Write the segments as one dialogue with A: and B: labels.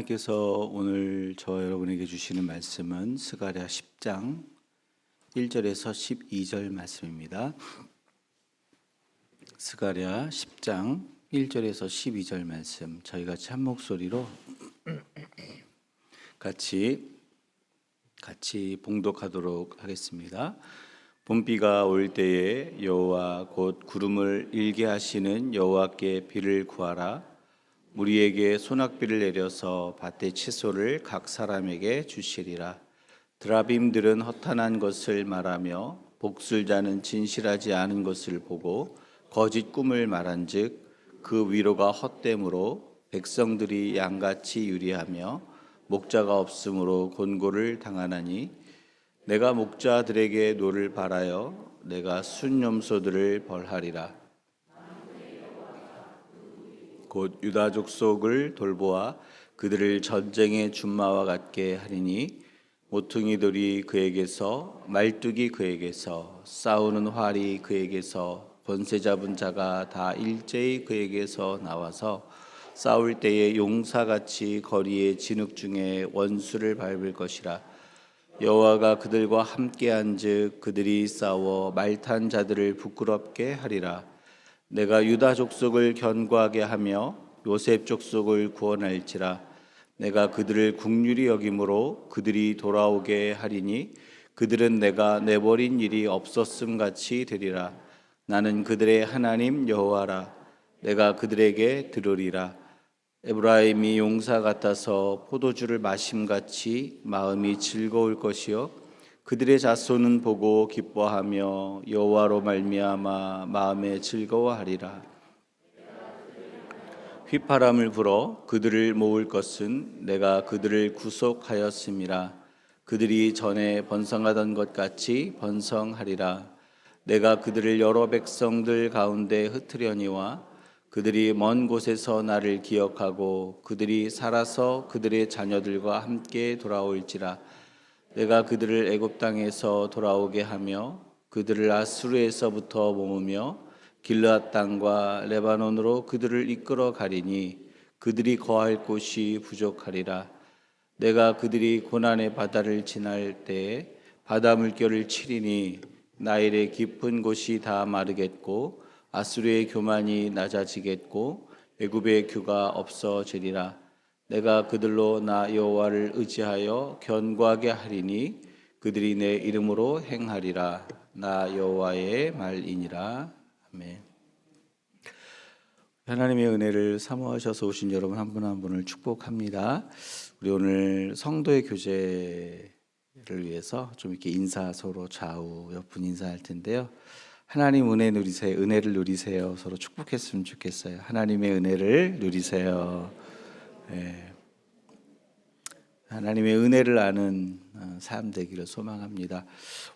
A: 하나님께서 오늘 저와 여러분에게 주시는 말씀은 스가랴 10장 1절에서 12절 말씀입니다. 스가랴 10장 1절에서 12절 말씀, 저희 같이 한 목소리로 같이 봉독하도록 하겠습니다. 봄비가 올 때에 여호와 곧 구름을 일게 하시는 여호와께 비를 구하라. 무리에게 소낙비를 내려서 밭의 채소를 각 사람에게 주시리라. 드라빔들은 허탄한 것을 말하며 복술자는 진실하지 않은 것을 보고 거짓 꿈을 말한즉 그 위로가 헛됨으로 백성들이 양같이 유리하며 목자가 없으므로 곤고를 당하나니 내가 목자들에게 노를 바라여 내가 순염소들을 벌하리라. 곧 유다 족속을 돌보아 그들을 전쟁의 준마와 같게 하리니 모퉁이들이 그에게서 말뚝이 그에게서 싸우는 활이 그에게서 권세 잡은 자가 다 일제히 그에게서 나와서 싸울 때에 용사같이 거리의 진흙 중에 원수를 밟을 것이라. 여호와가 그들과 함께한즉 그들이 싸워 말탄 자들을 부끄럽게 하리라. 내가 유다 족속을 견고하게 하며 요셉 족속을 구원할지라. 내가 그들을 긍휼히 여김으로 그들이 돌아오게 하리니 그들은 내가 내버린 일이 없었음 같이 되리라. 나는 그들의 하나님 여호와라. 내가 그들에게 들으리라. 에브라임이 용사 같아서 포도주를 마심같이 마음이 즐거울 것이요 그들의 자손은 보고 기뻐하며 여호와로 말미암아 마음에 즐거워하리라. 휘파람을 불어 그들을 모을 것은 내가 그들을 구속하였음이라. 그들이 전에 번성하던 것 같이 번성하리라. 내가 그들을 여러 백성들 가운데 흩으려니와 그들이 먼 곳에서 나를 기억하고 그들이 살아서 그들의 자녀들과 함께 돌아올지라. 내가 그들을 애굽 땅에서 돌아오게 하며 그들을 아수르에서부터 모으며 길르앗 땅과 레바논으로 그들을 이끌어 가리니 그들이 거할 곳이 부족하리라. 내가 그들이 고난의 바다를 지날 때에 바다 물결을 치리니 나일의 깊은 곳이 다 마르겠고 아수르의 교만이 낮아지겠고 애굽의 규가 없어지리라. 내가 그들로 나 여호와를 의지하여 견고하게 하리니 그들이 내 이름으로 행하리라. 나 여호와의 말이니라. 아멘. 하나님의 은혜를 사모하셔서 오신 여러분 한 분 한 분을 축복합니다. 우리 오늘 성도의 교제를 위해서 좀 이렇게 서로 좌우 옆분 인사할 텐데요. 하나님 은혜를 누리세요. 서로 축복했으면 좋겠어요. 하나님의 은혜를 누리세요. 네. 하나님의 은혜를 아는 삶 되기를 소망합니다.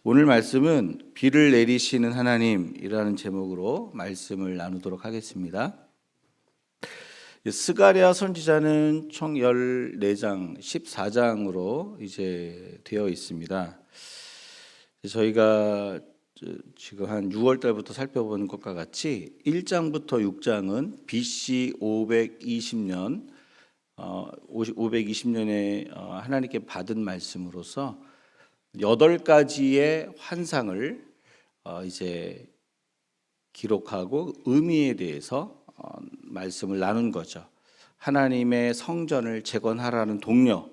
A: 오늘 말씀은 비를 내리시는 하나님이라는 제목으로 말씀을 나누도록 하겠습니다. 스가랴 선지자는 총 14장, 14장으로 이제 되어 있습니다. 저희가 지금 한 6월 달부터 살펴보는 것과 같이 1장부터 6장은 BC 520년 520년에 하나님께 받은 말씀으로서 8가지의 환상을 이제 기록하고 의미에 대해서 말씀을 나눈 거죠. 하나님의 성전을 재건하라는 독려,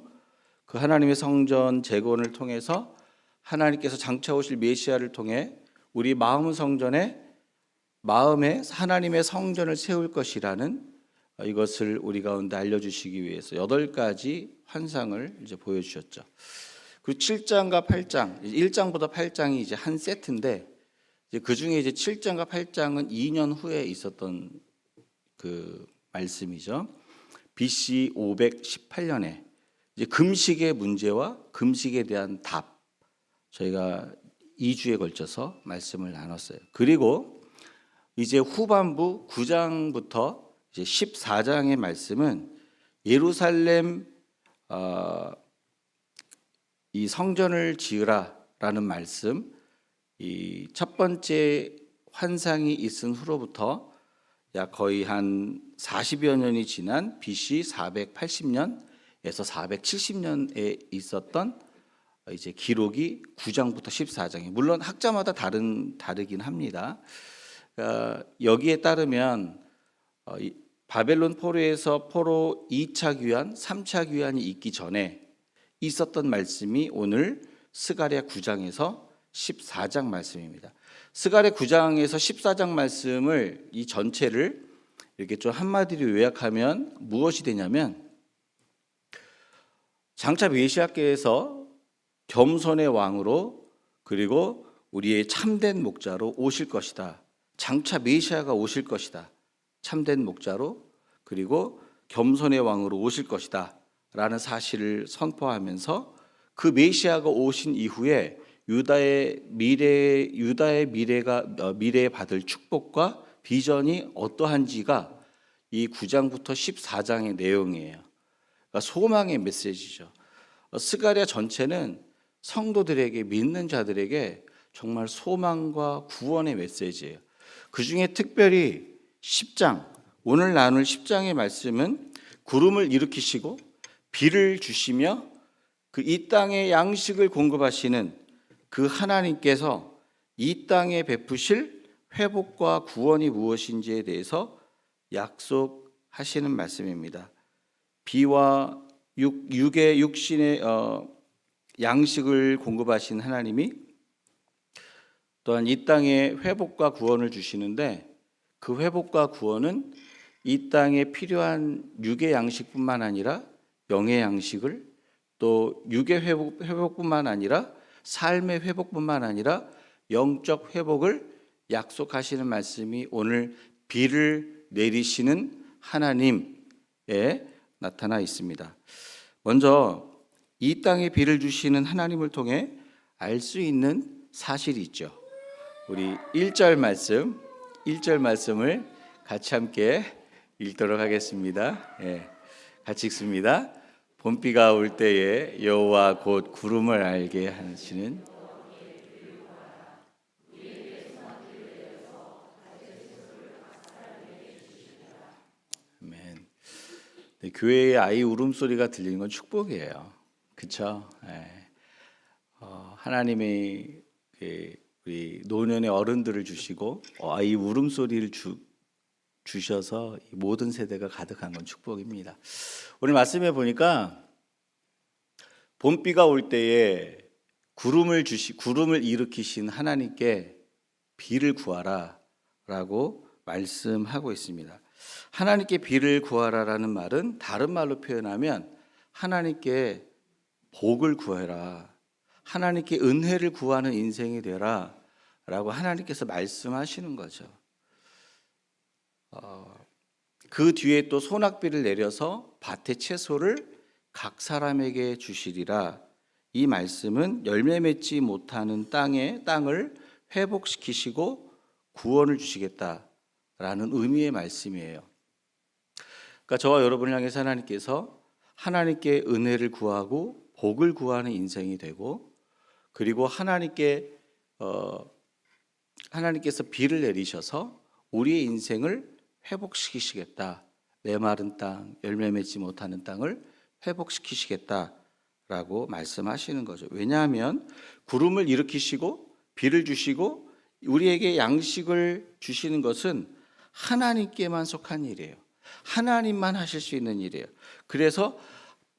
A: 그 하나님의 성전 재건을 통해서 하나님께서 장차 오실 메시아를 통해 우리 마음의 성전에 마음에 하나님의 성전을 세울 것이라는 이것을 우리 가운데 알려주시기 위해서 8가지 환상을 이제 보여주셨죠. 그리고 7장과 8장, 1장부터 8장이 이제 한 세트인데 그 중에 이제 7장과 8장은 2년 후에 있었던 그 말씀이죠. BC 518년에 이제 금식의 문제와 금식에 대한 답 저희가 2주에 걸쳐서 말씀을 나눴어요. 그리고 이제 후반부 9장부터 이제 14장의 말씀은 예루살렘 이 성전을 지으라라는 말씀, 이 첫 번째 환상이 있은 후로부터 약 거의 한 40여 년이 지난 BC 480년 470년에 있었던 이제 기록이 9장부터 14장이 물론 학자마다 다르긴 합니다. 여기에 따르면 바벨론 포로에서 포로 2차 귀환, 3차 귀환이 있기 전에 있었던 말씀이 오늘 스가랴 9장에서 14장 말씀입니다. 스가랴 9장에서 14장 말씀을 이 전체를 이렇게 좀 한마디로 요약하면 무엇이 되냐면 장차 메시아께서 겸손의 왕으로 그리고 우리의 참된 목자로 오실 것이다. 장차 메시아가 오실 것이다. 참된 목자로 그리고 겸손의 왕으로 오실 것이다 라는 사실을 선포하면서 그 메시아가 오신 이후에 유다의 미래에 받을 축복과 비전이 어떠한지가 이 9장부터 14장의 내용이에요. 그러니까 소망의 메시지죠. 스가랴 전체는 성도들에게, 믿는 자들에게 정말 소망과 구원의 메시지예요. 그 중에 특별히 10장, 오늘 나눌 10장의 말씀은 구름을 일으키시고 비를 주시며 그 이 땅에 양식을 공급하시는 그 하나님께서 이 땅에 베푸실 회복과 구원이 무엇인지에 대해서 약속하시는 말씀입니다. 비와 육의 육신의 양식을 공급하신 하나님이 또한 이 땅에 회복과 구원을 주시는데 그 회복과 구원은 이 땅에 필요한 육의 양식뿐만 아니라 영의 양식을 또 육의 회복뿐만 아니라 삶의 회복뿐만 아니라 영적 회복을 약속하시는 말씀이 오늘 비를 내리시는 하나님에 나타나 있습니다. 먼저 이 땅에 비를 주시는 하나님을 통해 알 수 있는 사실이 있죠. 우리 1절 말씀을 같이 함께 읽도록 하겠습니다. 같이 읽습니다. 봄비가 올 때에 여호와 곧 구름을 알게 하시는 아멘. 네, 교회의 아이 울음소리가 들리는 건 축복이에요. 그렇죠? 하나님이 우리 노년의 어른들을 주시고 아이 울음소리를 주셔서 모든 세대가 가득한 건 축복입니다. 오늘 말씀해 보니까 봄비가 올 때에 구름을 일으키신 하나님께 비를 구하라라고 말씀하고 있습니다. 하나님께 비를 구하라라는 말은 다른 말로 표현하면 하나님께 복을 구해라. 하나님께 은혜를 구하는 인생이 되라 라고 하나님께서 말씀하시는 거죠. 그 뒤에 또 소낙비를 내려서 밭의 채소를 각 사람에게 주시리라. 이 말씀은 열매 맺지 못하는 땅을 회복시키시고 구원을 주시겠다라는 의미의 말씀이에요. 그러니까 저와 여러분을 향해서 하나님께서 하나님께 은혜를 구하고 복을 구하는 인생이 되고 그리고 하나님께서 비를 내리셔서 우리의 인생을 회복시키시겠다. 메마른 땅, 열매 맺지 못하는 땅을 회복시키시겠다라고 말씀하시는 거죠. 왜냐하면 구름을 일으키시고 비를 주시고 우리에게 양식을 주시는 것은 하나님께만 속한 일이에요. 하나님만 하실 수 있는 일이에요. 그래서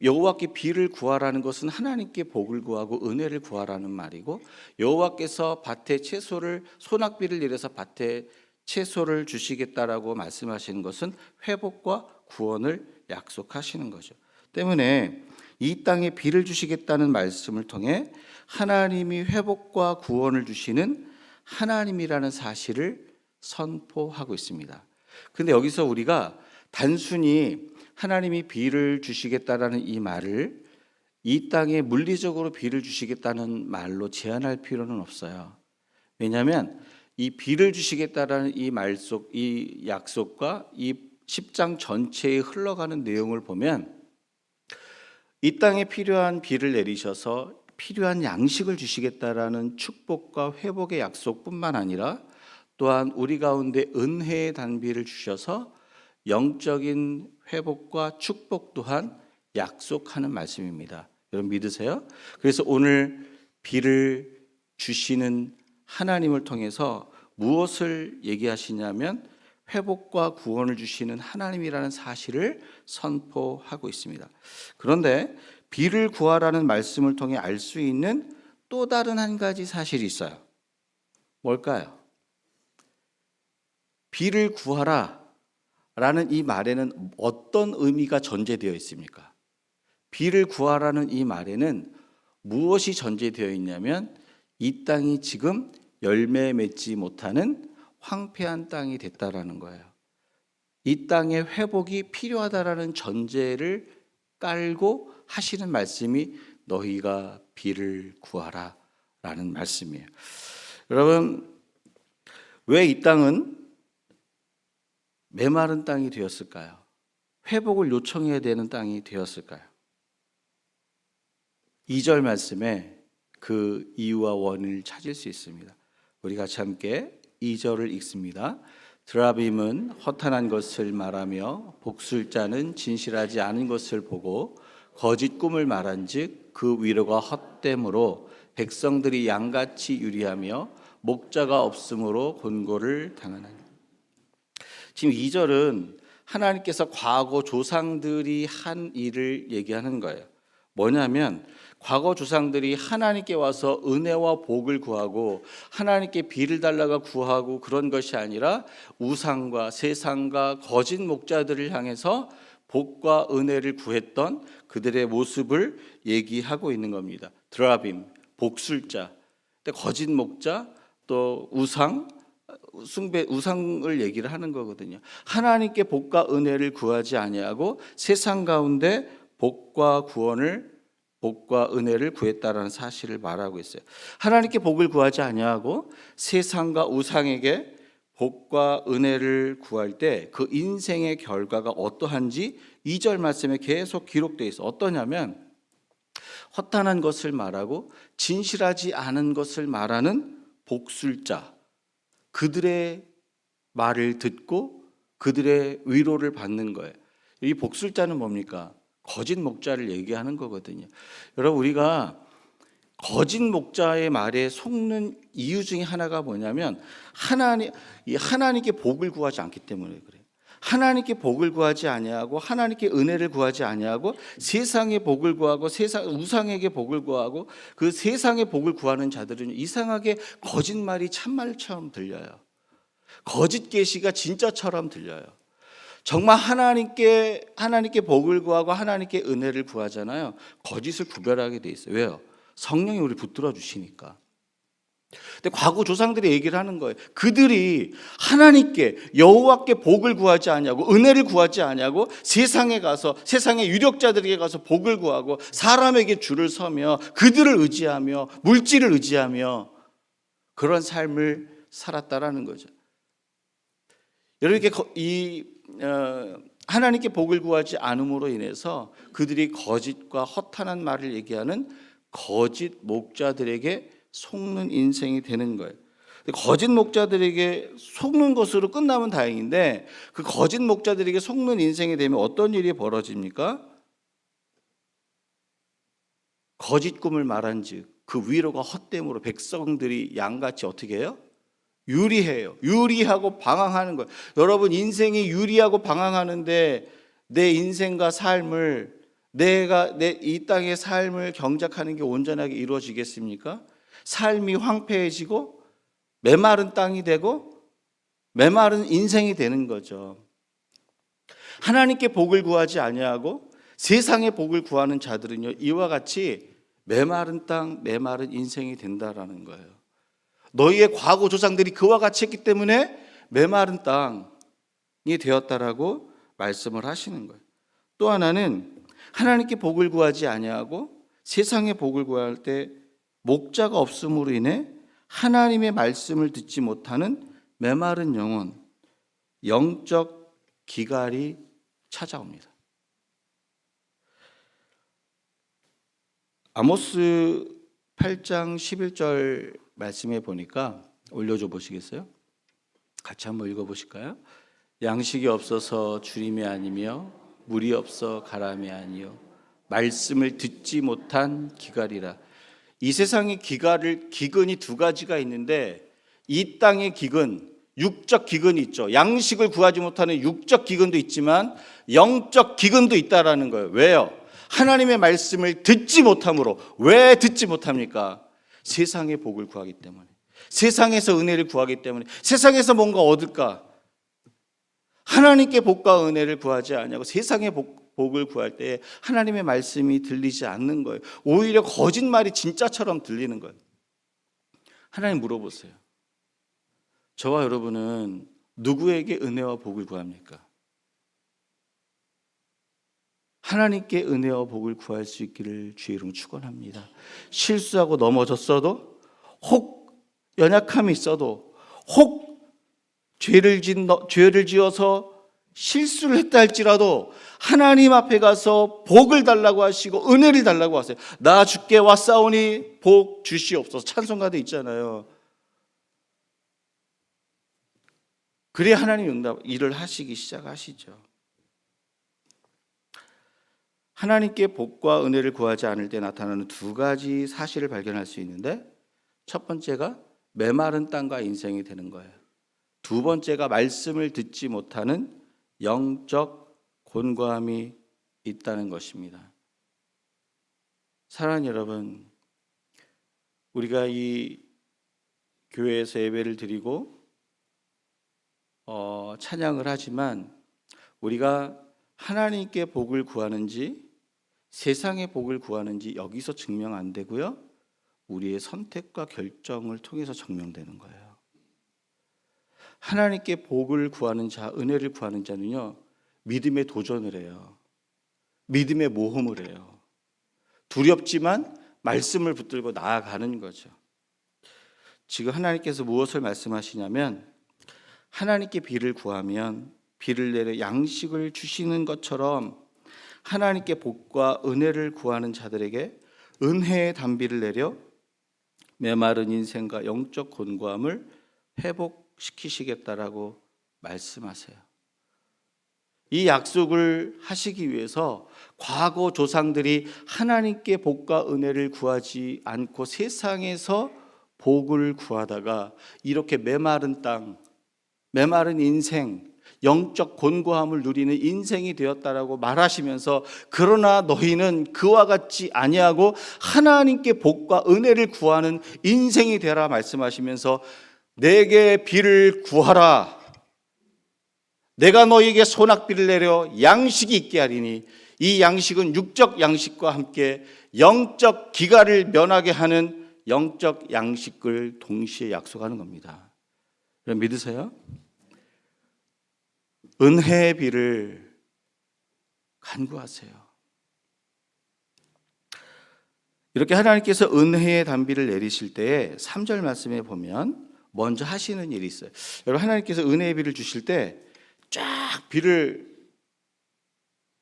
A: 여호와께 비를 구하라는 것은 하나님께 복을 구하고 은혜를 구하라는 말이고 여호와께서 밭에 소낙비를 내려서 밭에 채소를 주시겠다라고 말씀하시는 것은 회복과 구원을 약속하시는 거죠. 때문에 이 땅에 비를 주시겠다는 말씀을 통해 하나님이 회복과 구원을 주시는 하나님이라는 사실을 선포하고 있습니다. 그런데 여기서 우리가 단순히 하나님이 비를 주시겠다라는 이 말을 이 땅에 물리적으로 비를 주시겠다는 말로 제한할 필요는 없어요. 왜냐하면 이 비를 주시겠다라는 이 약속과 이 10장 전체에 흘러가는 내용을 보면 이 땅에 필요한 비를 내리셔서 필요한 양식을 주시겠다라는 축복과 회복의 약속뿐만 아니라 또한 우리 가운데 은혜의 단비를 주셔서 영적인 회복과 축복 또한 약속하는 말씀입니다. 여러분 믿으세요? 그래서 오늘 비를 주시는 하나님을 통해서 무엇을 얘기하시냐면 회복과 구원을 주시는 하나님이라는 사실을 선포하고 있습니다. 그런데 비를 구하라는 말씀을 통해 알 수 있는 또 다른 한 가지 사실이 있어요. 뭘까요? 비를 구하라 라는 이 말에는 어떤 의미가 전제되어 있습니까? 비를 구하라는 이 말에는 무엇이 전제되어 있냐면 이 땅이 지금 열매 맺지 못하는 황폐한 땅이 됐다라는 거예요. 이 땅의 회복이 필요하다라는 전제를 깔고 하시는 말씀이 너희가 비를 구하라 라는 말씀이에요. 여러분, 왜 이 땅은 메마른 땅이 되었을까요? 회복을 요청해야 되는 땅이 되었을까요? 2절 말씀에 그 이유와 원인을 찾을 수 있습니다. 우리 같이 함께 2절을 읽습니다. 드라빔은 허탄한 것을 말하며 복술자는 진실하지 않은 것을 보고 거짓 꿈을 말한즉 그 위로가 헛됨으로 백성들이 양같이 유리하며 목자가 없으므로 곤고를 당하나니. 지금 2절은 하나님께서 과거 조상들이 한 일을 얘기하는 거예요. 뭐냐면 과거 조상들이 하나님께 와서 은혜와 복을 구하고 하나님께 비를 달라고 구하고 그런 것이 아니라 우상과 세상과 거짓 목자들을 향해서 복과 은혜를 구했던 그들의 모습을 얘기하고 있는 겁니다. 드라빔, 복술자, 거짓 목자, 또 우상, 숭배, 우상을 얘기를 하는 거거든요. 하나님께 복과 은혜를 구하지 아니하고 세상 가운데 복과 은혜를 구했다라는 사실을 말하고 있어요. 하나님께 복을 구하지 아니하고 세상과 우상에게 복과 은혜를 구할 때 그 인생의 결과가 어떠한지 2절 말씀에 계속 기록되어 있어요. 어떠냐면 허탄한 것을 말하고 진실하지 않은 것을 말하는 복술자, 그들의 말을 듣고 그들의 위로를 받는 거예요. 이 복술자는 뭡니까? 거짓 목자를 얘기하는 거거든요. 여러분, 우리가 거짓 목자의 말에 속는 이유 중에 하나가 뭐냐면 하나님께 복을 구하지 않기 때문에 그래요. 하나님께 복을 구하지 아니하고 하나님께 은혜를 구하지 아니하고 세상의 복을 구하고 우상에게 복을 구하고 그 세상의 복을 구하는 자들은 이상하게 거짓말이 참말처럼 들려요. 거짓 계시가 진짜처럼 들려요. 정말 하나님께 복을 구하고 하나님께 은혜를 구하잖아요. 거짓을 구별하게 돼 있어요. 왜요? 성령이 우리 붙들어 주시니까. 근데 과거 조상들이 얘기를 하는 거예요. 그들이 하나님께 여호와께 복을 구하지 않냐고 은혜를 구하지 않냐고 세상에 가서 세상의 유력자들에게 가서 복을 구하고 사람에게 줄을 서며 그들을 의지하며 물질을 의지하며 그런 삶을 살았다라는 거죠. 여러분께 하나님께 복을 구하지 않음으로 인해서 그들이 거짓과 허탄한 말을 얘기하는 거짓 목자들에게 속는 인생이 되는 거예요. 거짓 목자들에게 속는 것으로 끝나면 다행인데 그 거짓 목자들에게 속는 인생이 되면 어떤 일이 벌어집니까? 거짓 꿈을 말한즉 그 위로가 헛됨으로 백성들이 양같이 어떻게 해요? 유리해요. 유리하고 방황하는 거예요. 여러분, 인생이 유리하고 방황하는데 내 인생과 삶을 이 땅의 삶을 경작하는 게 온전하게 이루어지겠습니까? 삶이 황폐해지고 메마른 땅이 되고 메마른 인생이 되는 거죠. 하나님께 복을 구하지 아니하고 세상의 복을 구하는 자들은요, 이와 같이 메마른 땅, 메마른 인생이 된다라는 거예요. 너희의 과거 조상들이 그와 같이 했기 때문에 메마른 땅이 되었다라고 말씀을 하시는 거예요. 또 하나는 하나님께 복을 구하지 아니하고 세상의 복을 구할 때 목자가 없음으로 인해 하나님의 말씀을 듣지 못하는 메마른 영혼, 영적 기갈이 찾아옵니다. 아모스 8장 11절 말씀해 보니까 올려줘 보시겠어요? 같이 한번 읽어보실까요? 양식이 없어서 주림이 아니며 물이 없어 가람이 아니요 말씀을 듣지 못한 기갈이라. 이 세상의 기근이 두 가지가 있는데 이 땅의 기근, 육적 기근이 있죠. 양식을 구하지 못하는 육적 기근도 있지만 영적 기근도 있다라는 거예요. 왜요? 하나님의 말씀을 듣지 못함으로. 왜 듣지 못합니까? 세상의 복을 구하기 때문에, 세상에서 은혜를 구하기 때문에, 세상에서 뭔가 얻을까? 하나님께 복과 은혜를 구하지 않냐고 세상의 복을 구할 때 하나님의 말씀이 들리지 않는 거예요. 오히려 거짓말이 진짜처럼 들리는 거예요. 하나님 물어보세요. 저와 여러분은 누구에게 은혜와 복을 구합니까? 하나님께 은혜와 복을 구할 수 있기를 주의 이름으로 축원합니다. 실수하고 넘어졌어도, 혹 연약함이 있어도, 혹 죄를 지어서 실수를 했다 할지라도 하나님 앞에 가서 복을 달라고 하시고 은혜를 달라고 하세요. 나 주께 왔사오니 복 주시옵소서. 찬송가도 있잖아요. 그래야 하나님 일을 하시기 시작하시죠. 하나님께 복과 은혜를 구하지 않을 때 나타나는 두 가지 사실을 발견할 수 있는데, 첫 번째가 메마른 땅과 인생이 되는 거예요. 두 번째가 말씀을 듣지 못하는 영적 곤고함이 있다는 것입니다. 사랑하는 여러분, 우리가 이 교회에서 예배를 드리고 찬양을 하지만 우리가 하나님께 복을 구하는지 세상의 복을 구하는지 여기서 증명 안 되고요, 우리의 선택과 결정을 통해서 증명되는 거예요. 하나님께 복을 구하는 자, 은혜를 구하는 자는요, 믿음의 도전을 해요. 믿음의 모험을 해요. 두렵지만 말씀을 붙들고 나아가는 거죠. 지금 하나님께서 무엇을 말씀하시냐면, 하나님께 비를 구하면 비를 내려 양식을 주시는 것처럼 하나님께 복과 은혜를 구하는 자들에게 은혜의 단비를 내려 메마른 인생과 영적 곤고함을 회복시키시겠다라고 말씀하세요. 이 약속을 하시기 위해서 과거 조상들이 하나님께 복과 은혜를 구하지 않고 세상에서 복을 구하다가 이렇게 메마른 땅, 메마른 인생, 영적 곤고함을 누리는 인생이 되었다라고 말하시면서, 그러나 너희는 그와 같지 아니하고 하나님께 복과 은혜를 구하는 인생이 되라 말씀하시면서, 내게 비를 구하라, 내가 너희에게 소낙비를 내려 양식이 있게 하리니, 이 양식은 육적 양식과 함께 영적 기갈을 면하게 하는 영적 양식을 동시에 약속하는 겁니다. 여러분 믿으세요? 은혜의 비를 간구하세요. 이렇게 하나님께서 은혜의 단비를 내리실 때에 3절 말씀에 보면 먼저 하시는 일이 있어요. 여러분, 하나님께서 은혜의 비를 주실 때 쫙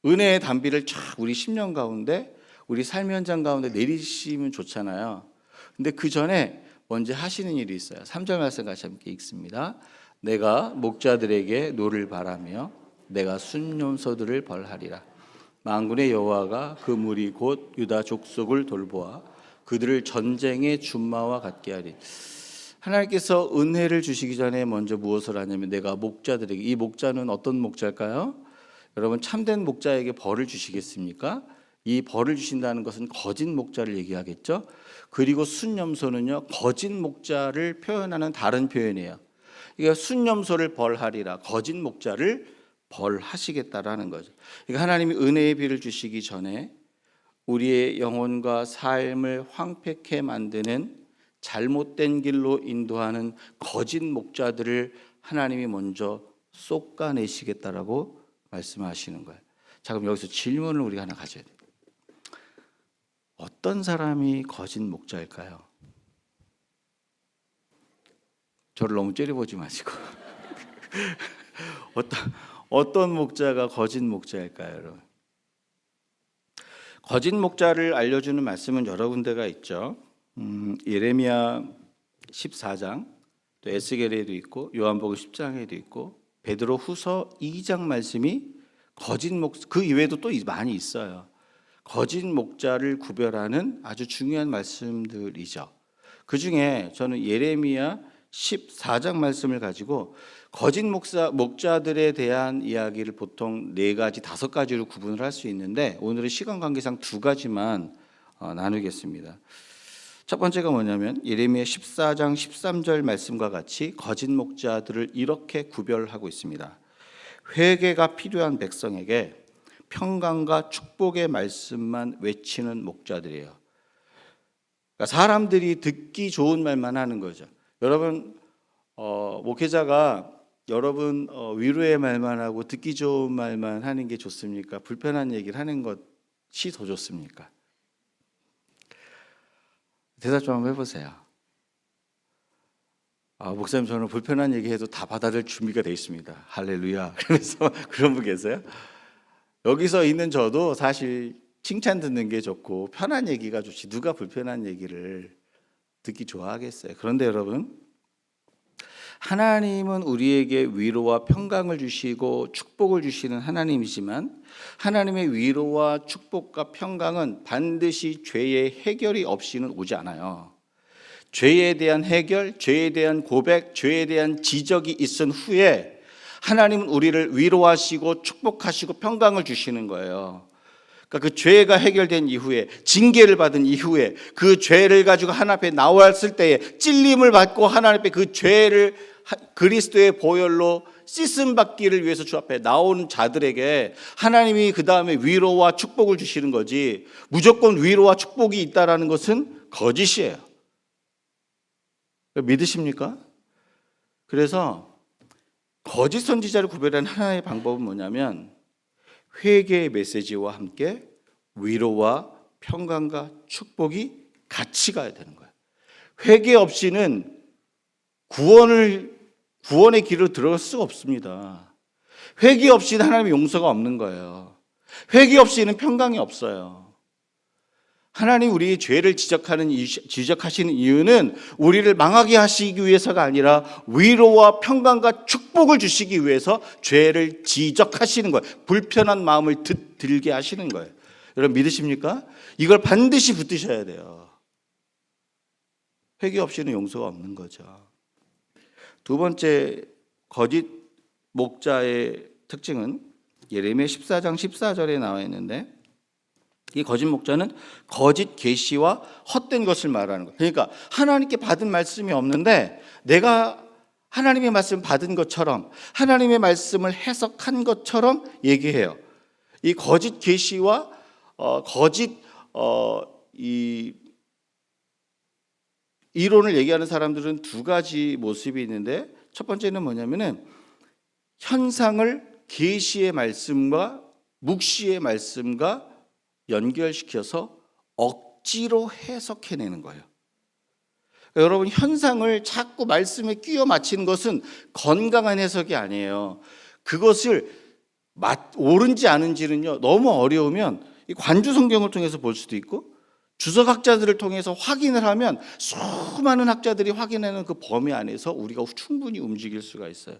A: 은혜의 단비를 쫙 우리 10년 가운데, 우리 삶 현장 가운데 내리시면 좋잖아요. 근데 그 전에 먼저 하시는 일이 있어요. 3절 말씀 같이 함께 읽습니다. 내가 목자들에게 노를 바라며 내가 순념소들을 벌하리라. 만군의 여호와가 그 무리 곧 유다 족속을 돌보아 그들을 전쟁의 준마와 같게 하리. 하나님께서 은혜를 주시기 전에 먼저 무엇을 하냐면, 내가 목자들에게, 이 목자는 어떤 목자일까요? 여러분, 참된 목자에게 벌을 주시겠습니까? 이 벌을 주신다는 것은 거짓 목자를 얘기하겠죠. 그리고 순념소는요, 거짓 목자를 표현하는 다른 표현이에요. 그러니까 순념소를 벌하리라, 거짓 목자를 벌하시겠다라는 거죠. 그러니까 하나님이 은혜의 비를 주시기 전에 우리의 영혼과 삶을 황폐케 만드는 잘못된 길로 인도하는 거짓 목자들을 하나님이 먼저 솎아내시겠다라고 말씀하시는 거예요. 자, 그럼 여기서 질문을 우리가 하나 가져야 돼요. 어떤 사람이 거짓 목자일까요? 저를 너무 째려보지 마시고 어떤 목자가 거짓 목자일까요, 여러분? 거짓 목자를 알려주는 말씀은 여러 군데가 있죠. 예레미야 14장, 또 에스겔에도 있고 요한복음 10장에도 있고 베드로 후서 2장 말씀이 그 이외에도 또 많이 있어요. 거짓 목자를 구별하는 아주 중요한 말씀들이죠. 그 중에 저는 예레미야 14장 말씀을 가지고 거짓 목자들에 대한 이야기를 보통 4가지, 5가지로 구분을 할 수 있는데 오늘은 시간 관계상 2가지만 나누겠습니다. 첫 번째가 뭐냐면 예레미야 14장 13절 말씀과 같이 거짓 목자들을 이렇게 구별하고 있습니다. 회개가 필요한 백성에게 평강과 축복의 말씀만 외치는 목자들이에요. 그러니까 사람들이 듣기 좋은 말만 하는 거죠. 여러분 목회자가 여러분 위로의 말만 하고 듣기 좋은 말만 하는 게 좋습니까? 불편한 얘기를 하는 것이 더 좋습니까? 대답 좀 한번 해보세요. 목사님 저는 불편한 얘기해도 다 받아들일 준비가 되어 있습니다. 할렐루야. 그래서 그런 분 계세요? 여기서 있는 저도 사실 칭찬 듣는 게 좋고 편한 얘기가 좋지 누가 불편한 얘기를 듣기 좋아하겠어요. 그런데 여러분 하나님은 우리에게 위로와 평강을 주시고 축복을 주시는 하나님이지만 하나님의 위로와 축복과 평강은 반드시 죄의 해결이 없이는 오지 않아요. 죄에 대한 해결, 죄에 대한 고백, 죄에 대한 지적이 있은 후에 하나님은 우리를 위로하시고 축복하시고 평강을 주시는 거예요. 그러니까 그 죄가 해결된 이후에 징계를 받은 이후에 그 죄를 가지고 하나님 앞에 나왔을 때에 찔림을 받고 하나님 앞에 그 죄를 그리스도의 보혈로 씻음 받기를 위해서 주 앞에 나오는 자들에게 하나님이 그 다음에 위로와 축복을 주시는 거지 무조건 위로와 축복이 있다라는 것은 거짓이에요. 믿으십니까? 그래서 거짓 선지자를 구별하는 하나의 방법은 뭐냐면 회개의 메시지와 함께 위로와 평강과 축복이 같이 가야 되는 거예요. 회개 없이는 구원의 길로 들어갈 수가 없습니다. 회개 없이는 하나님의 용서가 없는 거예요. 회개 없이는 평강이 없어요. 하나님 우리의 죄를 지적하시는 이유는 우리를 망하게 하시기 위해서가 아니라 위로와 평강과 축복을 주시기 위해서 죄를 지적하시는 거예요. 불편한 마음을 들게 하시는 거예요. 여러분 믿으십니까? 이걸 반드시 붙드셔야 돼요. 회개 없이는 용서가 없는 거죠. 두 번째 거짓 목자의 특징은 예레미야 14장 14절에 나와 있는데 이 거짓 목자는 거짓 계시와 헛된 것을 말하는 거예요. 그러니까 하나님께 받은 말씀이 없는데 내가 하나님의 말씀 받은 것처럼 하나님의 말씀을 해석한 것처럼 얘기해요. 이 거짓 계시와 이 이론을 얘기하는 사람들은 2가지 모습이 있는데 첫 번째는 뭐냐면은 현상을 계시의 말씀과 묵시의 말씀과 연결시켜서 억지로 해석해내는 거예요. 그러니까 여러분 현상을 자꾸 말씀에 끼워 맞히는 것은 건강한 해석이 아니에요. 그것을 옳은지 아는지는요 너무 어려우면 관주 성경을 통해서 볼 수도 있고 주석학자들을 통해서 확인을 하면 수많은 학자들이 확인하는 그 범위 안에서 우리가 충분히 움직일 수가 있어요.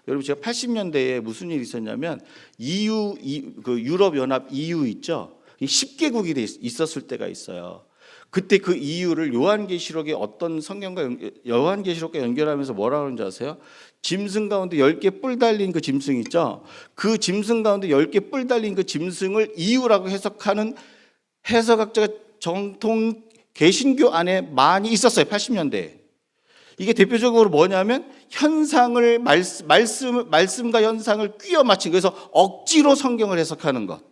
A: 여러분 제가 80년대에 무슨 일이 있었냐면 그 유럽연합 EU 있죠. 10개국이 있었을 때가 있어요. 그때 그 EU를 요한계시록의 어떤 요한계시록과 연결하면서 뭐라 그러는지 아세요? 짐승 가운데 10개 뿔 달린 그 짐승 있죠. 그 짐승 가운데 10개 뿔 달린 그 짐승을 EU라고 해석하는 해석학자가 정통 개신교 안에 많이 있었어요. 80년대에. 이게 대표적으로 뭐냐면 현상을 말씀과 현상을 끼워 맞힌 그래서 억지로 성경을 해석하는 것.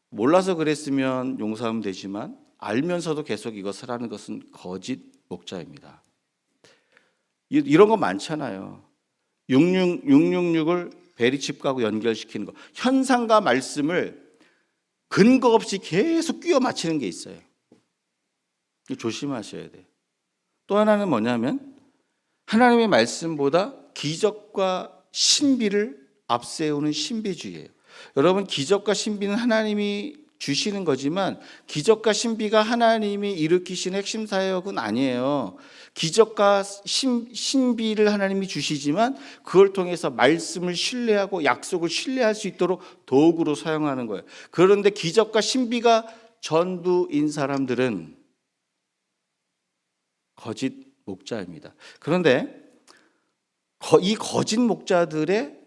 A: 몰라서 그랬으면 용서하면 되지만 알면서도 계속 이것을 하는 것은 거짓 목자입니다. 이런 거 많잖아요. 666을 베리칩하고 연결시키는 거. 현상과 말씀을 근거 없이 계속 끼워 맞히는 게 있어요. 조심하셔야 돼요. 또 하나는 뭐냐면 하나님의 말씀보다 기적과 신비를 앞세우는 신비주의예요. 여러분 기적과 신비는 하나님이 주시는 거지만 기적과 신비가 하나님이 일으키신 핵심 사역은 아니에요. 기적과 신비를 하나님이 주시지만 그걸 통해서 말씀을 신뢰하고 약속을 신뢰할 수 있도록 도구로 사용하는 거예요. 그런데 기적과 신비가 전부인 사람들은 거짓 목자입니다. 그런데 이 거짓 목자들의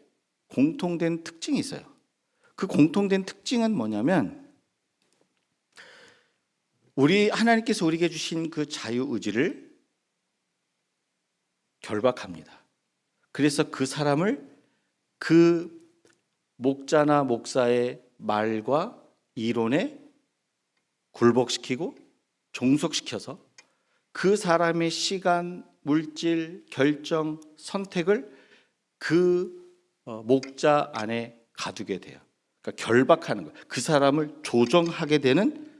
A: 공통된 특징이 있어요. 그 공통된 특징은 뭐냐면 하나님께서 우리에게 주신 그 자유의지를 결박합니다. 그래서 그 사람을 그 목자나 목사의 말과 이론에 굴복시키고 종속시켜서 그 사람의 시간, 물질, 결정, 선택을 그 목자 안에 가두게 돼요. 그러니까 결박하는 거예요. 그 사람을 조정하게 되는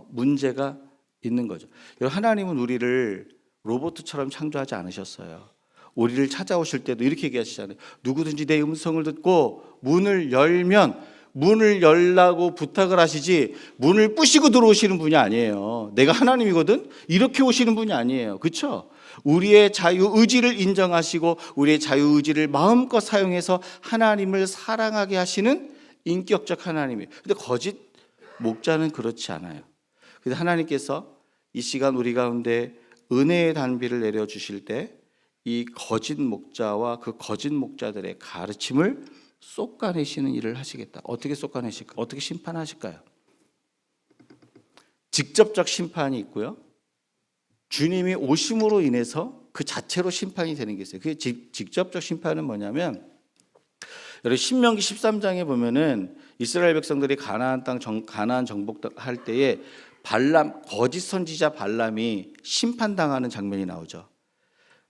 A: 문제가 있는 거죠. 하나님은 우리를 로봇처럼 창조하지 않으셨어요. 우리를 찾아오실 때도 이렇게 얘기하시잖아요. 누구든지 내 음성을 듣고 문을 열라고 부탁을 하시지 문을 부시고 들어오시는 분이 아니에요. 내가 하나님이거든. 이렇게 오시는 분이 아니에요. 그렇죠? 우리의 자유의지를 인정하시고 우리의 자유의지를 마음껏 사용해서 하나님을 사랑하게 하시는 인격적 하나님이에요. 근데 거짓 목자는 그렇지 않아요. 그래서 하나님께서 이 시간 우리 가운데 은혜의 단비를 내려주실 때 이 거짓 목자와 그 거짓 목자들의 가르침을 솎아내시는 일을 하시겠다. 어떻게 솎아내실까? 어떻게 심판하실까요? 직접적 심판이 있고요. 주님이 오심으로 인해서 그 자체로 심판이 되는 게 있어요. 그 직접적 심판은 뭐냐면 여러분 신명기 13장에 보면은 이스라엘 백성들이 가나안 정복할 때에 거짓 선지자 발람이 심판당하는 장면이 나오죠.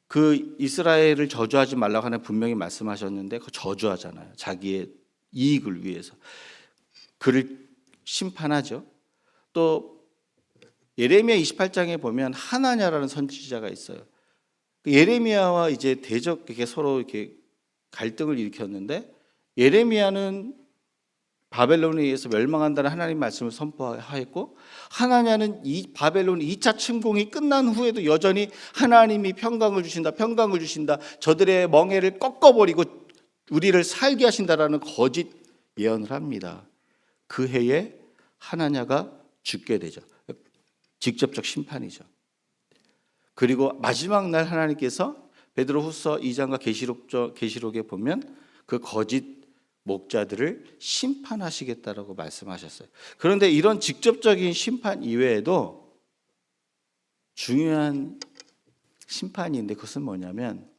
A: 그 이스라엘을 저주하지 말라고 하는 분명히 말씀하셨는데 그 저주하잖아요. 자기의 이익을 위해서. 그를 심판하죠. 또 예레미야 28장에 보면 하나냐라는 선지자가 있어요. 예레미야와 이제 이렇게 서로 이렇게 갈등을 일으켰는데 예레미야는 바벨론에 의해서 멸망한다는 하나님 말씀을 선포하였고 하나냐는 이 바벨론 2차 침공이 끝난 후에도 여전히 하나님이 평강을 주신다. 저들의 멍에를 꺾어버리고 우리를 살게 하신다라는 거짓 예언을 합니다. 그 해에 하나냐가 죽게 되죠. 직접적 심판이죠. 그리고 마지막 날 하나님께서 베드로후서 2장과 계시록에 보면 그 거짓 목자들을 심판하시겠다라고 말씀하셨어요. 그런데 이런 직접적인 심판 이외에도 중요한 심판이 있는데 그것은 뭐냐면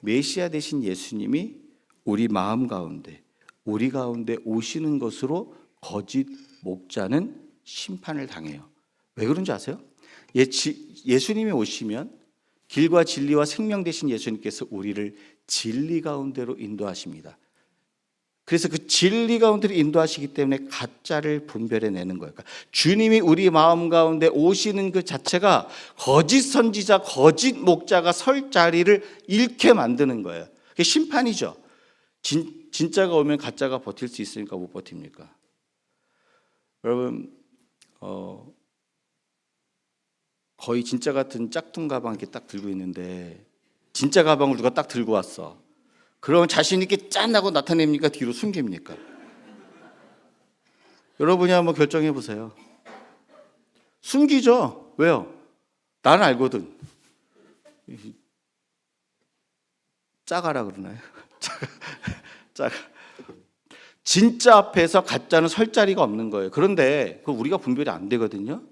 A: 메시아 되신 예수님이 우리 마음 가운데 우리 가운데 오시는 것으로 거짓 목자는 심판을 당해요. 왜 그런지 아세요? 예수님이 오시면 길과 진리와 생명 되신 예수님께서 우리를 진리 가운데로 인도하십니다. 그래서 그 진리 가운데로 인도하시기 때문에 가짜를 분별해내는 거예요. 그러니까 주님이 우리 마음 가운데 오시는 그 자체가 거짓 선지자, 거짓 목자가 설 자리를 잃게 만드는 거예요. 그게 심판이죠. 진짜가 오면 가짜가 버틸 수 있습니까? 못 버팁니까? 여러분 거의 진짜 같은 짝퉁 가방 이렇게 딱 들고 있는데 진짜 가방을 누가 딱 들고 왔어. 그러면 자신 있게 짠 하고 나타냅니까? 뒤로 숨깁니까? 여러분이 한번 결정해 보세요. 숨기죠. 왜요? 나는 알거든. 짜가라 그러나요? 짜가. 진짜 앞에서 가짜는 설 자리가 없는 거예요. 그런데 그거 우리가 분별이 안 되거든요.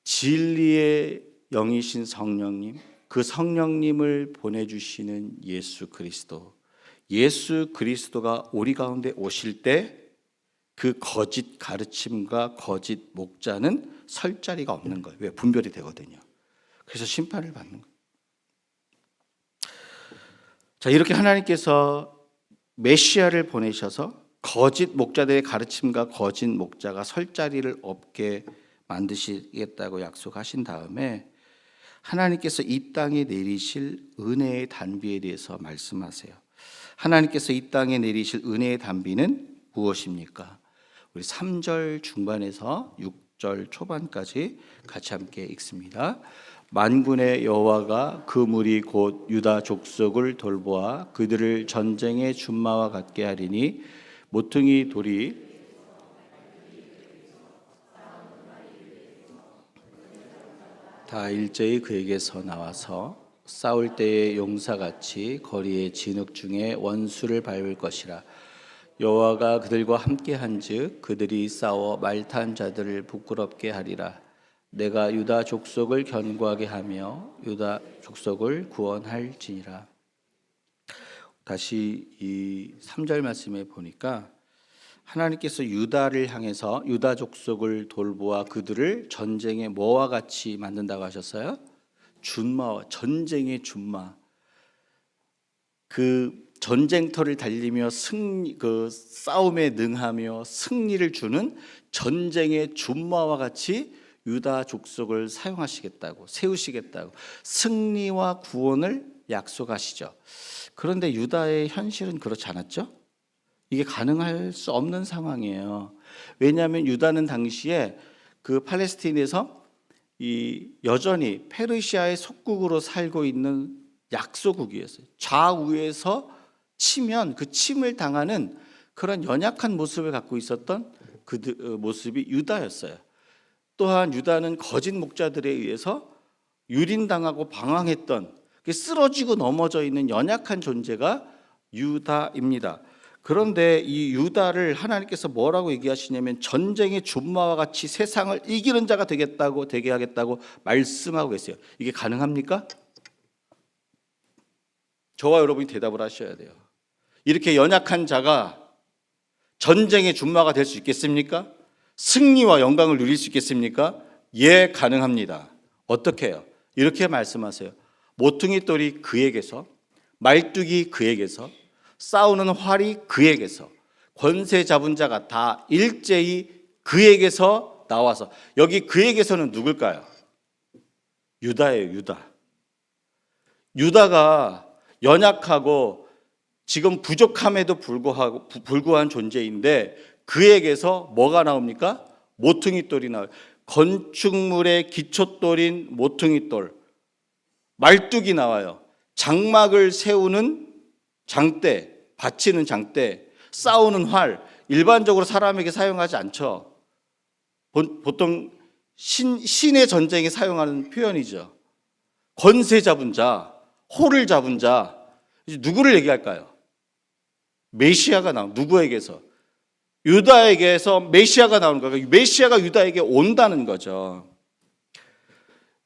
A: 진리의 영이신 성령님, 그 성령님을 보내주시는 예수 그리스도가 우리 가운데 오실 때 그 거짓 가르침과 거짓 목자는 설 자리가 없는 거예요. 왜? 분별이 되거든요. 그래서 심판을 받는 거예요. 자, 이렇게 하나님께서 메시아를 보내셔서 거짓 목자들의 가르침과 거짓 목자가 설 자리를 없게 만드시겠다고 약속하신 다음에 하나님께서 이 땅에 내리실 은혜의 단비에 대해서 말씀하세요. 하나님께서 이 땅에 내리실 은혜의 단비는 무엇입니까? 우리 3절 중반에서 6절 초반까지 같이 함께 읽습니다. 만군의 여호와가 그 무리 곧 유다 족속을 돌보아 그들을 전쟁의 준마와 같게 하리니 모퉁이 돌이 다 일제히 그에게서 나와서 싸울 때의 용사같이 거리의 진흙 중에 원수를 밟을 것이라. 여호와가 그들과 함께한즉 그들이 싸워 말탄 자들을 부끄럽게 하리라. 내가 유다 족속을 견고하게 하며 유다 족속을 구원할지니라. 다시 이 3절 말씀에 보니까 하나님께서 유다를 향해서 유다 족속을 돌보아 그들을 전쟁의 뭐와 같이 만든다고 하셨어요? 준마와 전쟁의 준마. 그 전쟁터를 달리며 그 싸움에 능하며 승리를 주는 전쟁의 준마와 같이 유다 족속을 사용하시겠다고, 세우시겠다고, 승리와 구원을 약속하시죠. 그런데 유다의 현실은 그렇지 않았죠? 이게 가능할 수 없는 상황이에요. 왜냐하면 유다는 당시에 그 팔레스타인에서 여전히 페르시아의 속국으로 살고 있는 약소국이었어요. 좌우에서 치면 그 침을 당하는 그런 연약한 모습을 갖고 있었던 그 모습이 유다였어요. 또한 유다는 거짓 목자들에 의해서 유린당하고 방황했던, 쓰러지고 넘어져 있는 연약한 존재가 유다입니다. 그런데 이 유다를 하나님께서 뭐라고 얘기하시냐면 전쟁의 준마와 같이 세상을 이기는 자가 되게 하겠다고 말씀하고 계세요. 이게 가능합니까? 저와 여러분이 대답을 하셔야 돼요. 이렇게 연약한 자가 전쟁의 준마가 될 수 있겠습니까? 승리와 영광을 누릴 수 있겠습니까? 예, 가능합니다. 어떻게 해요? 이렇게 말씀하세요. 모퉁이 돌이 그에게서, 말뚝이 그에게서, 싸우는 활이 그에게서, 권세 잡은 자가 다 일제히 그에게서 나와서. 여기 그에게서는 누굴까요? 유다예요. 유다가 연약하고 지금 부족함에도 불구한 존재인데 그에게서 뭐가 나옵니까? 모퉁이 돌이 나와요. 건축물의 기초돌인 모퉁이 돌, 말뚝이 나와요. 장막을 세우는 장대, 받치는 장대, 싸우는 활, 일반적으로 사람에게 사용하지 않죠. 보통 신의 전쟁에 사용하는 표현이죠. 권세 잡은 자, 호를 잡은 자, 누구를 얘기할까요? 메시아가 나온, 누구에게서? 유다에게서 메시아가 나오는 거예요. 메시아가 유다에게 온다는 거죠.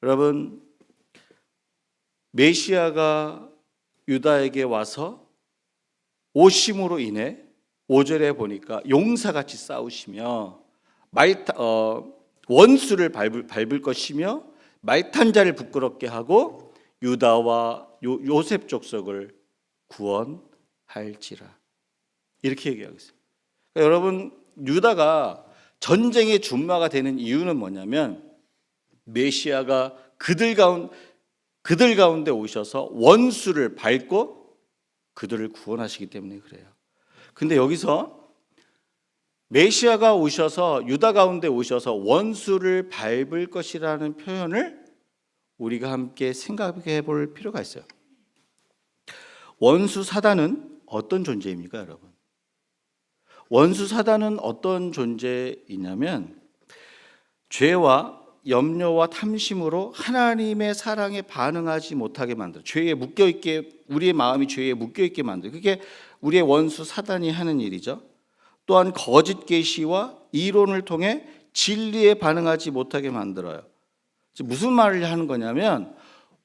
A: 여러분, 메시아가 유다에게 와서 오심으로 인해 5절에 보니까 용사같이 싸우시며 원수를 밟을 것이며 말탄 자를 부끄럽게 하고 유다와 요셉 족속을 구원할지라. 이렇게 얘기하고 있어요. 그러니까 여러분, 유다가 전쟁의 준마가 되는 이유는 뭐냐면 메시아가 그들 가운데 오셔서 원수를 밟고 그들을 구원하시기 때문에 그래요. 근데 여기서 메시아가 오셔서 유다 가운데 오셔서 원수를 밟을 것이라는 표현을 우리가 함께 생각해 볼 필요가 있어요. 원수 사단은 어떤 존재입니까, 여러분? 원수 사단은 어떤 존재이냐면 죄와 염려와 탐심으로 하나님의 사랑에 반응하지 못하게 만들어, 죄에 묶여있게, 우리의 마음이 죄에 묶여있게 만들어. 그게 우리의 원수 사단이 하는 일이죠. 또한 거짓 계시와 이론을 통해 진리에 반응하지 못하게 만들어요. 무슨 말을 하는 거냐면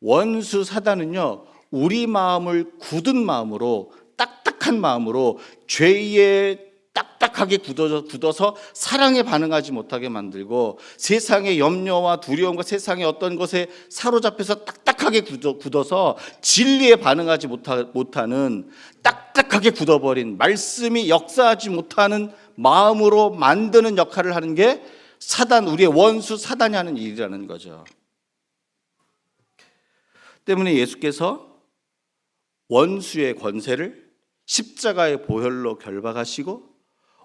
A: 원수 사단은요, 우리 마음을 굳은 마음으로, 딱딱한 마음으로 죄에 딱딱하게 굳어서 사랑에 반응하지 못하게 만들고, 세상의 염려와 두려움과 세상의 어떤 것에 사로잡혀서 딱딱하게 굳어서 진리에 반응하지 못하는, 딱딱하게 굳어버린, 말씀이 역사하지 못하는 마음으로 만드는 역할을 하는 게 사단, 우리의 원수 사단이 하는 일이라는 거죠. 때문에 예수께서 원수의 권세를 십자가의 보혈로 결박하시고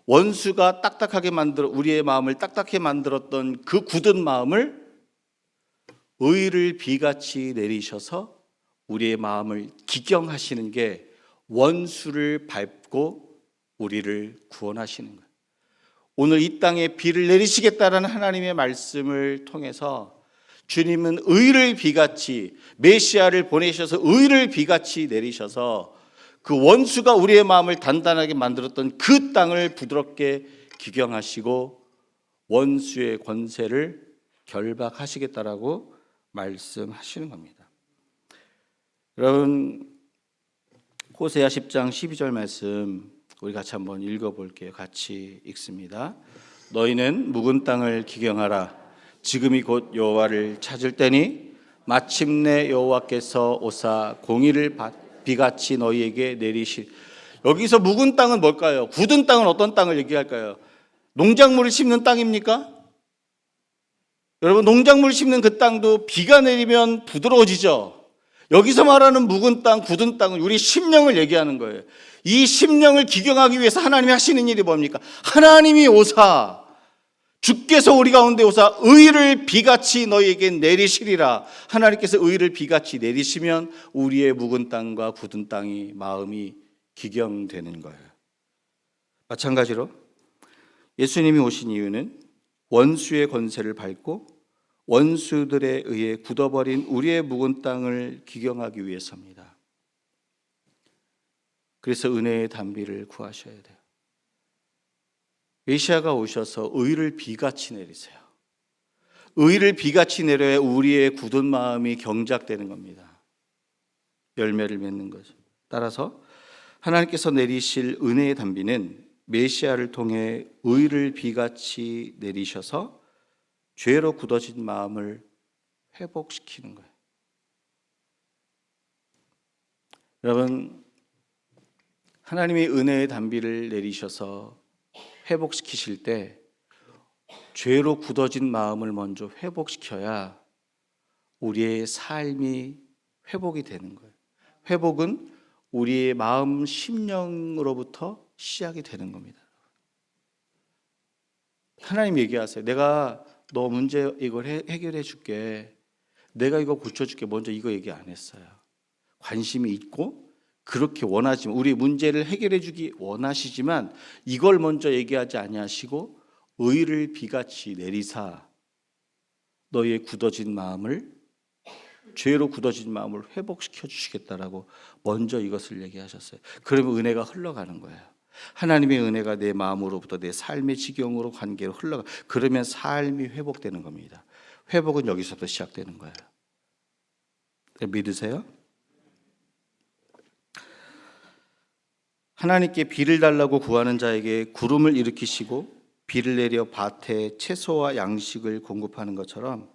A: 원수가 딱딱하게 만들어 우리의 마음을 딱딱하게 만들었던 그 굳은 마음을 의를 비같이 내리셔서 우리의 마음을 기경하시는 게 원수를 밟고 우리를 구원하시는 거예요. 오늘 이 땅에 비를 내리시겠다라는 하나님의 말씀을 통해서 주님은 의를 비같이 메시아를 보내셔서 의를 비같이 내리셔서 그 원수가 우리의 마음을 단단하게 만들었던 그 땅을 부드럽게 기경하시고 원수의 권세를 결박하시겠다라고 말씀하시는 겁니다. 여러분, 호세아 10장 12절 말씀 우리 같이 한번 읽어볼게요. 같이 읽습니다. 너희는 묵은 땅을 기경하라. 지금이 곧 여호와를 찾을 때니 마침내 여호와께서 오사 공의를 비같이 너희에게 내리시. 여기서 묵은 땅은 뭘까요? 굳은 땅은 어떤 땅을 얘기할까요? 농작물을 심는 땅입니까? 여러분, 농작물을 심는 그 땅도 비가 내리면 부드러워지죠. 여기서 말하는 묵은 땅, 굳은 땅은 우리 심령을 얘기하는 거예요. 이 심령을 기경하기 위해서 하나님이 하시는 일이 뭡니까? 하나님이 오사, 주께서 우리 가운데 오사 의를 비같이 너희에게 내리시리라. 하나님께서 의를 비같이 내리시면 우리의 묵은 땅과 굳은 땅이 마음이 기경되는 거예요. 마찬가지로 예수님이 오신 이유는 원수의 권세를 밟고 원수들에 의해 굳어버린 우리의 묵은 땅을 기경하기 위해서입니다. 그래서 은혜의 단비를 구하셔야 돼요. 메시아가 오셔서 의를 비같이 내리세요. 의를 비같이 내려야 우리의 굳은 마음이 경작되는 겁니다. 열매를 맺는 거죠. 따라서 하나님께서 내리실 은혜의 단비는 메시아를 통해 의를 비같이 내리셔서 죄로 굳어진 마음을 회복시키는 거예요. 여러분, 하나님이 은혜의 단비를 내리셔서 회복시키실 때 죄로 굳어진 마음을 먼저 회복시켜야 우리의 삶이 회복이 되는 거예요. 회복은 우리의 마음 심령으로부터 시작이 되는 겁니다. 하나님 얘기하세요. 내가 너 문제 이걸 해결해 줄게. 내가 이거 고쳐줄게. 먼저 이거 얘기 안 했어요. 관심이 있고 그렇게 원하지만 우리 문제를 해결해 주기 원하시지만 이걸 먼저 얘기하지 아니하시고 의를 비같이 내리사 너희의 굳어진 마음을 죄로 굳어진 마음을 회복시켜 주시겠다라고 먼저 이것을 얘기하셨어요. 그러면 은혜가 흘러가는 거예요. 하나님의 은혜가 내 마음으로부터 내 삶의 지경으로 관계로 흘러가. 그러면 삶이 회복되는 겁니다. 회복은 여기서부터 시작되는 거예요. 믿으세요? 하나님께 비를 달라고 구하는 자에게 구름을 일으키시고 비를 내려 밭에 채소와 양식을 공급하는 것처럼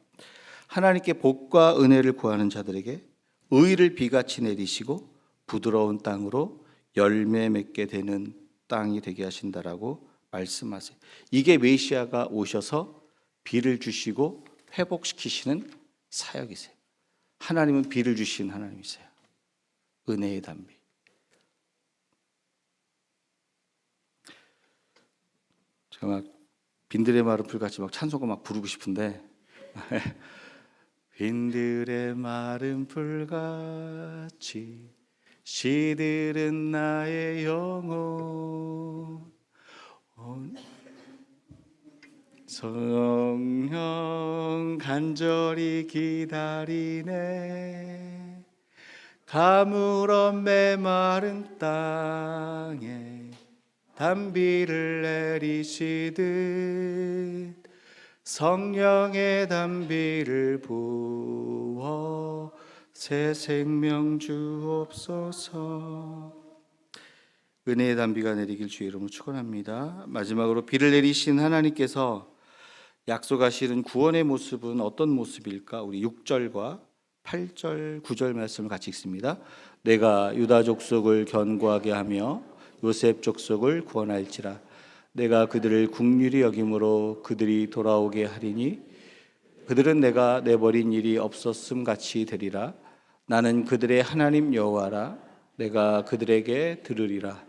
A: 하나님께 복과 은혜를 구하는 자들에게 의를 비같이 내리시고 부드러운 땅으로 열매 맺게 되는 땅이 되게 하신다라고 말씀하세요. 이게 메시아가 오셔서 비를 주시고 회복시키시는 사역이세요. 하나님은 비를 주시는 하나님이세요. 은혜의 단비. 제가 막 빈들의 마른 풀같이 막 찬송가 막 부르고 싶은데 빈들의 마른 풀같이 시들은 나의 영혼 성령 간절히 기다리네 가물어 메마른 땅에 단비를 내리시듯 성령의 단비를 부어 새 생명 주옵소서. 은혜의 단비가 내리길 주의 이름으로 축원합니다. 마지막으로 비를 내리신 하나님께서 약속하시는 구원의 모습은 어떤 모습일까? 우리 6절과 8절, 9절 말씀을 같이 읽습니다. 내가 유다 족속을 견고하게 하며 요셉 족속을 구원할지라. 내가 그들을 긍휼히 여김으로 그들이 돌아오게 하리니 그들은 내가 내버린 일이 없었음 같이 되리라. 나는 그들의 하나님 여호와라. 내가 그들에게 들으리라.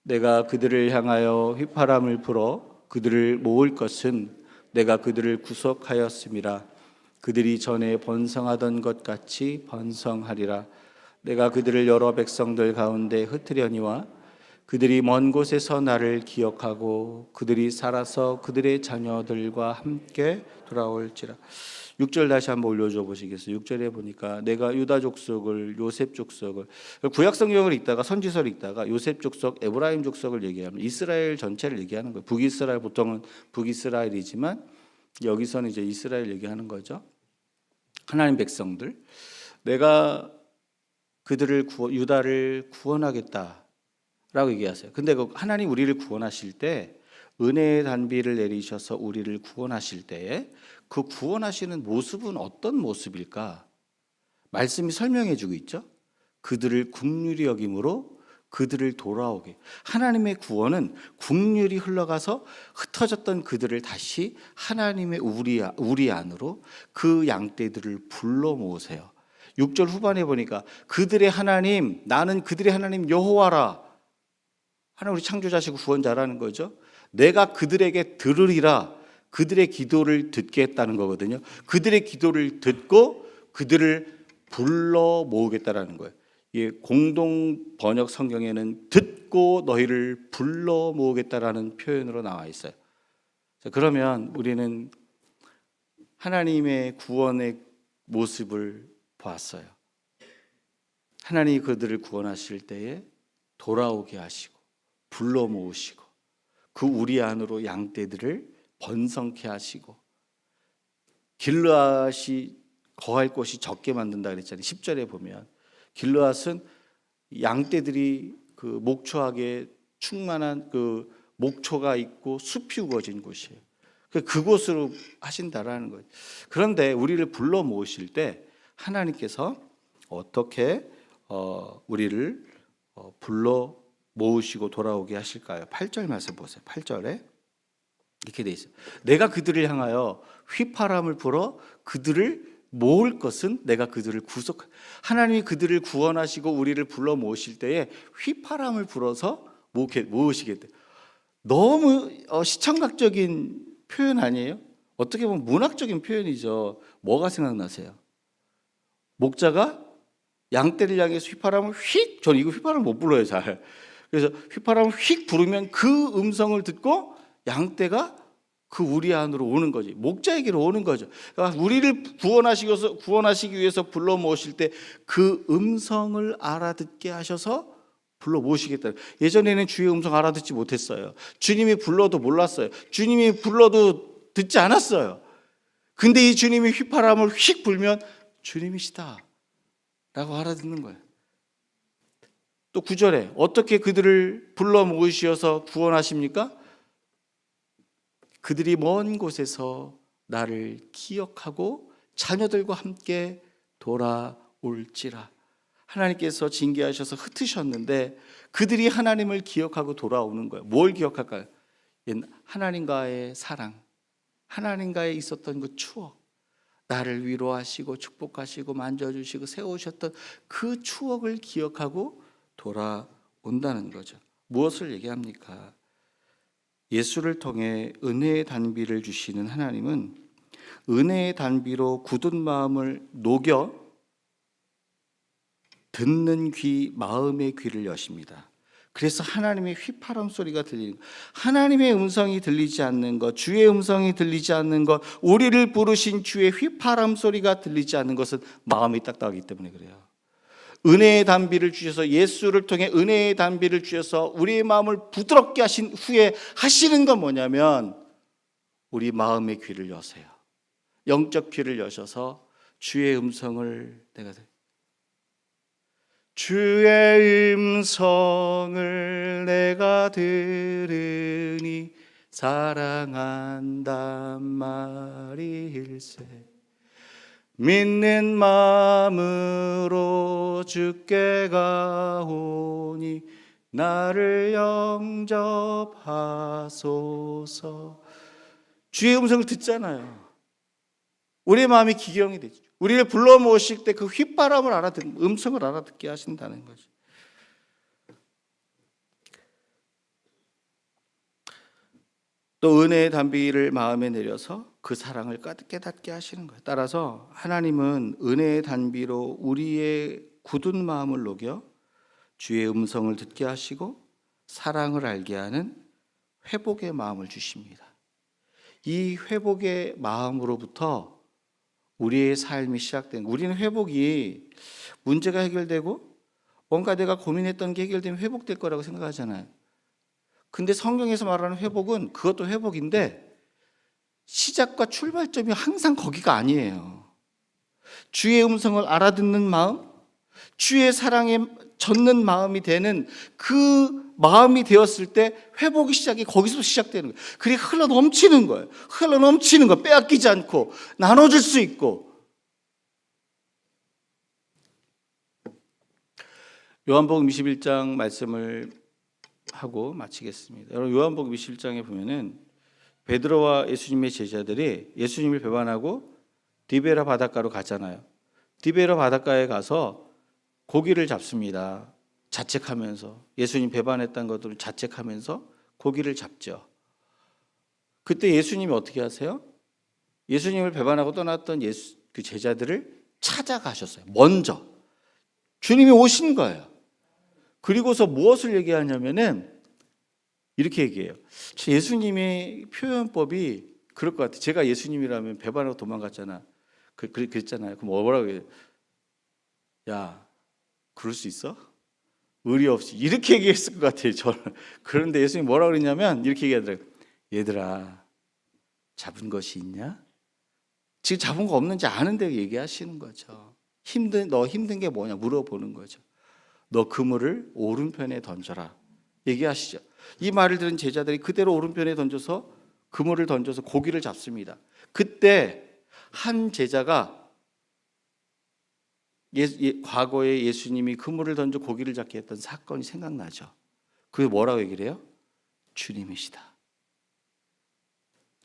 A: 내가 그들을 향하여 휘파람을 불어 그들을 모을 것은 내가 그들을 구속하였음이라. 그들이 전에 번성하던 것 같이 번성하리라. 내가 그들을 여러 백성들 가운데 흩으려니와 그들이 먼 곳에서 나를 기억하고 그들이 살아서 그들의 자녀들과 함께 돌아올지라. 6절 다시 한번 올려줘 보시겠어요? 6절에 보니까 내가 유다 족속을 요셉 족속을, 구약 성경을 읽다가 선지서를 읽다가 요셉 족속, 에브라임 족속을 얘기하면 이스라엘 전체를 얘기하는 거예요. 북이스라엘, 보통은 북이스라엘이지만 여기서는 이제 이스라엘 얘기하는 거죠. 하나님 백성들, 내가 그들을 유다를 구원하겠다라고 얘기하세요. 근데 하나님 우리를 구원하실 때 은혜의 단비를 내리셔서 우리를 구원하실 때에 그 구원하시는 모습은 어떤 모습일까? 말씀이 설명해 주고 있죠. 그들을 국률이 여김으로 그들을 돌아오게. 하나님의 구원은 국률이 흘러가서 흩어졌던 그들을 다시 하나님의 우리 안으로 그 양떼들을 불러 모으세요. 6절 후반에 보니까 그들의 하나님, 나는 그들의 하나님 여호와라. 하나님 우리 창조자시고 구원자라는 거죠. 내가 그들에게 들으리라. 그들의 기도를 듣겠다는 거거든요. 그들의 기도를 듣고 그들을 불러 모으겠다라는 거예요. 이 공동 번역 성경에는 듣고 너희를 불러 모으겠다라는 표현으로 나와 있어요. 자, 그러면 우리는 하나님의 구원의 모습을 보았어요. 하나님이 그들을 구원하실 때에 돌아오게 하시고 불러 모으시고 그 우리 안으로 양떼들을 번성케 하시고 길르앗이 거할 곳이 적게 만든다 그랬잖아요. 10절에 보면 길르앗은 양떼들이 그 목초하게 충만한 그 목초가 있고 숲이 우거진 곳이에요. 그곳으로 하신다라는 거예요. 그런데 우리를 불러 모으실 때 하나님께서 어떻게 우리를 불러 모으시고 돌아오게 하실까요? 8절 말씀 보세요. 8절에 이렇게 돼 있어요. 내가 그들을 향하여 휘파람을 불어 그들을 모을 것은 내가 그들을 하나님이 그들을 구원하시고 우리를 불러 모으실 때에 휘파람을 불어서 모으시겠대. 너무 시청각적인 표현 아니에요? 어떻게 보면 문학적인 표현이죠. 뭐가 생각나세요? 목자가 양떼를 향해서 휘파람을 휙, 저는 이거 휘파람 못 불러요 잘. 그래서 휘파람을 휙 부르면 그 음성을 듣고 양떼가 그 우리 안으로 오는 거지. 목자에게로 오는 거죠. 그러니까 우리를 구원하시기 위해서 불러 모으실 때 그 음성을 알아듣게 하셔서 불러 모으시겠다. 예전에는 주의 음성 알아듣지 못했어요. 주님이 불러도 몰랐어요. 주님이 불러도 듣지 않았어요. 근데 이 주님이 휘파람을 휙 불면 주님이시다 라고 알아듣는 거예요. 또 9절에 어떻게 그들을 불러 모으셔서 구원하십니까? 그들이 먼 곳에서 나를 기억하고 자녀들과 함께 돌아올지라. 하나님께서 징계하셔서 흩으셨는데 그들이 하나님을 기억하고 돌아오는 거예요. 뭘 기억할까요? 하나님과의 사랑, 하나님과의 있었던 그 추억, 나를 위로하시고 축복하시고 만져주시고 세우셨던 그 추억을 기억하고 돌아온다는 거죠. 무엇을 얘기합니까? 예수를 통해 은혜의 단비를 주시는 하나님은 은혜의 단비로 굳은 마음을 녹여 듣는 귀, 마음의 귀를 여십니다. 그래서 하나님의 휘파람 소리가 들리는 것, 하나님의 음성이 들리지 않는 것, 주의 음성이 들리지 않는 것, 우리를 부르신 주의 휘파람 소리가 들리지 않는 것은 마음이 딱딱하기 때문에 그래요. 은혜의 단비를 주셔서, 예수를 통해 은혜의 단비를 주셔서 우리의 마음을 부드럽게 하신 후에 하시는 건 뭐냐면 우리 마음의 귀를 여세요. 영적 귀를 여셔서 주의 음성을 주의 음성을 내가 들으니 사랑한단 말일세. 믿는 마음으로 주께 가오니 나를 영접하소서. 주의 음성을 듣잖아요. 우리의 마음이 기경이 되죠. 우리를 불러 모으실 때 그 휘바람을 음성을 알아듣게 하신다는 거죠. 또 은혜의 단비를 마음에 내려서 그 사랑을 깨닫게 하시는 거예요. 따라서 하나님은 은혜의 단비로 우리의 굳은 마음을 녹여 주의 음성을 듣게 하시고 사랑을 알게 하는 회복의 마음을 주십니다. 이 회복의 마음으로부터 우리의 삶이 시작된, 우리는 회복이 문제가 해결되고 뭔가 내가 고민했던 게 해결되면 회복될 거라고 생각하잖아요. 근데 성경에서 말하는 회복은 그것도 회복인데 시작과 출발점이 항상 거기가 아니에요. 주의 음성을 알아듣는 마음, 주의 사랑에 젖는 마음이 되는 그 마음이 되었을 때 회복의 시작이 거기서 시작되는 거예요. 그게 흘러 넘치는 거예요. 흘러 넘치는 거, 빼앗기지 않고 나눠줄 수 있고. 요한복음 21장 말씀을 하고 마치겠습니다. 여러분, 요한복음 21장에 보면은 베드로와 예수님의 제자들이 예수님을 배반하고 디베라 바닷가로 가잖아요. 디베라 바닷가에 가서 고기를 잡습니다. 자책하면서 예수님 배반했다는 것들을 자책하면서 고기를 잡죠. 그때 예수님이 어떻게 하세요? 예수님을 배반하고 떠났던 그 제자들을 찾아가셨어요. 먼저 주님이 오신 거예요. 그리고서 무엇을 얘기하냐면은 이렇게 얘기해요. 예수님의 표현법이 그럴 것 같아요. 제가 예수님이라면 배반하고 도망갔잖아. 그랬잖아요. 그럼 뭐라고 해요? 야, 그럴 수 있어? 의리 없이 이렇게 얘기했을 것 같아요. 저는. 그런데 예수님이 뭐라고 그랬냐면 이렇게 얘기하더라고요. 얘들아, 잡은 것이 있냐? 지금 잡은 거 없는지 아는데 얘기하시는 거죠. 너 힘든 게 뭐냐 물어보는 거죠. 너 그물을 오른편에 던져라 얘기하시죠. 이 말을 들은 제자들이 그대로 오른편에 던져서 그물을 던져서 고기를 잡습니다. 그때 한 제자가 과거에 예수님이 그물을 던져 고기를 잡게 했던 사건이 생각나죠. 그게 뭐라고 얘기를 해요? 주님이시다.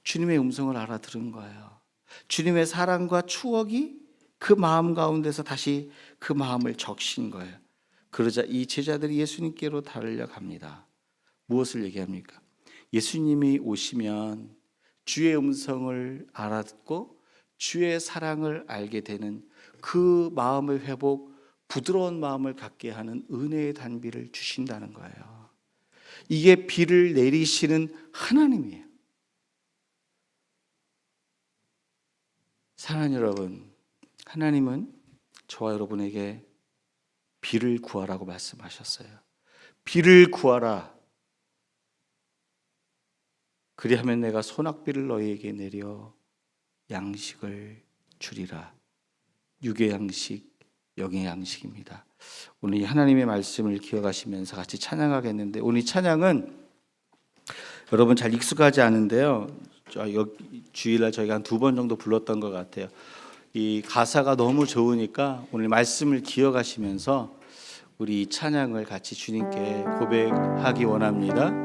A: 주님의 음성을 알아들은 거예요. 주님의 사랑과 추억이 그 마음 가운데서 다시 그 마음을 적신 거예요. 그러자 이 제자들이 예수님께로 달려갑니다. 무엇을 얘기합니까? 예수님이 오시면 주의 음성을 알아듣고 주의 사랑을 알게 되는 그 마음의 회복, 부드러운 마음을 갖게 하는 은혜의 단비를 주신다는 거예요. 이게 비를 내리시는 하나님이에요. 사랑하는 여러분, 하나님은 저와 여러분에게 비를 구하라고 말씀하셨어요. 비를 구하라. 그리하면 내가 소낙비를 너희에게 내려 양식을 주리라. 육의 양식, 영의 양식입니다. 오늘 이 하나님의 말씀을 기억하시면서 같이 찬양하겠는데, 오늘 이 찬양은 여러분 잘 익숙하지 않은데요. 주일날 저희가 한 2번 정도 불렀던 것 같아요. 이 가사가 너무 좋으니까 오늘 말씀을 기억하시면서 우리 이 찬양을 같이 주님께 고백하기 원합니다.